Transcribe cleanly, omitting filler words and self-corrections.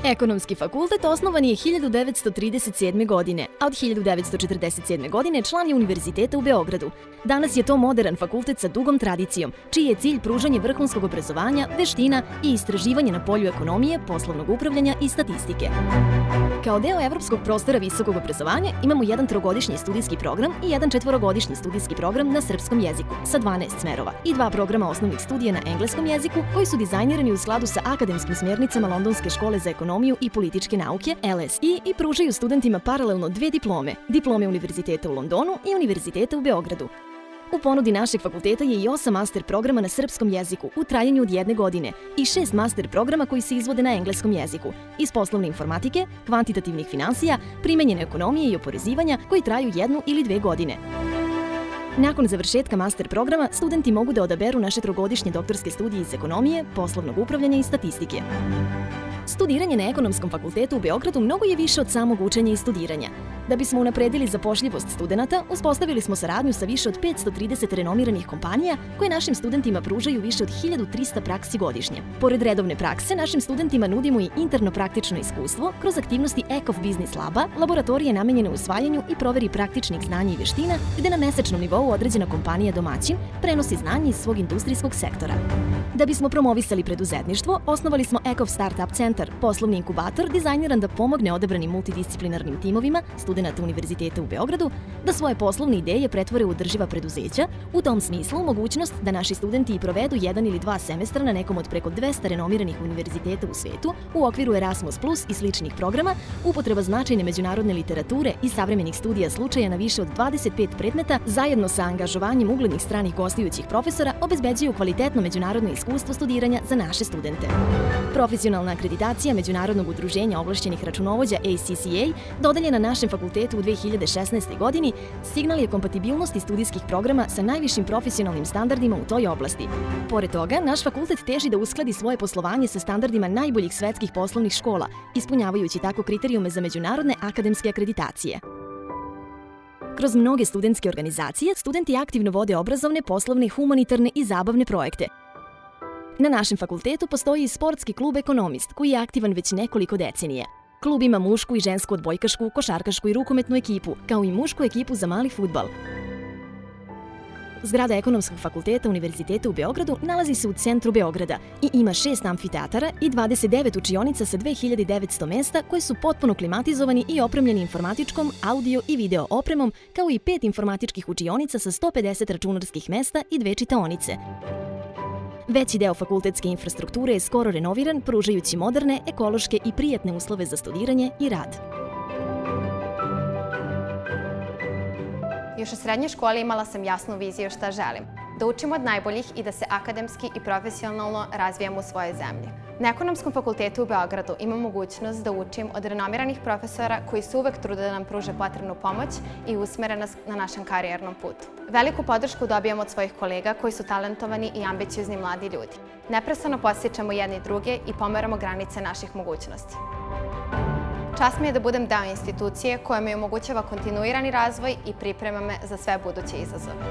Ekonomski fakultet osnovan je 1937. godine, a od 1947. godine član je Univerziteta u Beogradu. Danas je to moderan fakultet sa dugom tradicijom, čiji je cilj pružanje vrhunskog obrazovanja, veština i istraživanje na polju ekonomije, poslovnog upravljanja i statistike. Kao deo evropskog prostora visokog obrazovanja imamo jedan trogodišnji studijski program i jedan četvorogodišnji studijski program na srpskom jeziku sa 12 smerova i dva programa osnovnih studija na engleskom jeziku koji su dizajnirani u skladu sa akademskim smjernicama Londonske škole za ekonomiju i političke nauke LSE i pružaju studentima paralelno dve diplome Univerziteta u Londonu i Univerziteta u Beogradu. U ponudi našeg fakulteta je i 8 master programa na srpskom jeziku u trajanju od 1 godine i 6 master programa koji se izvode na engleskom jeziku iz poslovne informatike, kvantitativnih finansija, primenjene ekonomije i oporezivanja koji traju 1 ili 2 godine. Nakon završetka master programa, studenti mogu da odaberu naše trogodišnje doktorske studije iz ekonomije, poslovnog upravljanja i statistike. Studiranje na Ekonomskom fakultetu u Beogradu mnogo je više od samog učenja i studiranja. Da bismo unapredili zapošljivost studenata, uspostavili smo saradnju sa više od 530 renomiranih kompanija koje našim studentima pružaju više od 1300 praksi godišnje. Pored redovne prakse, našim studentima nudimo i interno praktično iskustvo kroz aktivnosti ECOF Business Laba, laboratorije namenjene usvajanju i proveri praktičnih znanja i veština, gde na mesečnom nivou određena kompanija domaćin prenosi znanje iz svog industrijskog sektora. Da bismo promovisali preduzetništvo, osnovali smo ECOF Startup Centar, poslovni inkubator dizajniran da pomogne odabranim multidisciplinarnim timovima studenata Univerziteta u Beogradu da svoje poslovne ideje pretvore u održiva preduzeća, u tom smislu mogućnost da naši studenti i provedu 1 ili 2 semestra na nekom od preko 200 renomiranih univerziteta u svetu u okviru Erasmus Plus i sličnih programa, upotreba značajne međunarodne literature i savremenih studija slučaja na više od 25 predmeta, zajedno sa angažovanjem uglednih stranih gostujućih profesora, obezbeđuju kvalitetno međunarodno iskustvo studiranja za naše studente. Profesionalna akreditacija Međunarodnog udruženja ovlašćenih računovođa ACCA, dodeljena našem fakultetu u 2016. godini, signal je kompatibilnosti studijskih programa sa najvišim profesionalnim standardima u toj oblasti. Pored toga, naš fakultet teži da uskladi svoje poslovanje sa standardima najboljih svetskih poslovnih škola, ispunjavajući tako kriterijume za međunarodne akademske akreditacije. Kroz mnoge studentske organizacije, studenti aktivno vode obrazovne, poslovne, humanitarne i zabavne projekte. Na našem fakultetu postoji i sportski klub Ekonomist, koji je aktivan već nekoliko decenija. Klub ima mušku i žensku odbojkašku, košarkašku i rukometnu ekipu, kao i mušku ekipu za mali fudbal. Zgrada Ekonomskog fakulteta Univerziteta u Beogradu nalazi se u centru Beograda i ima 6 amfiteatara i 29 učionica sa 2900 mesta koje su potpuno klimatizovani i opremljeni informatičkom, audio i video opremom, kao i 5 informatičkih učionica sa 150 računarskih mesta i 2 čitaonice. Veći deo fakultetske infrastrukture je skoro renoviran, pružajući moderne, ekološke i prijatne uslove za studiranje i rad. Još u srednjoj školi imala sam jasnu viziju šta želim. Da učim od najboljih i da se akademski i profesionalno razvijam u svojoj zemlji. Na Ekonomskom fakultetu u Beogradu imam mogućnost da učim od renomiranih profesora koji se uvek trude da nam pruže potrebnu pomoć i usmere nas na našem karijernom putu. Veliku podršku dobijam od svojih kolega koji su talentovani i ambiciozni mladi ljudi. Neprestano podstičemo jedni druge i pomeramo granice naših mogućnosti. Čast mi je da budem deo institucije koja mi omogućava kontinuirani razvoj i priprema me za sve buduće izazove.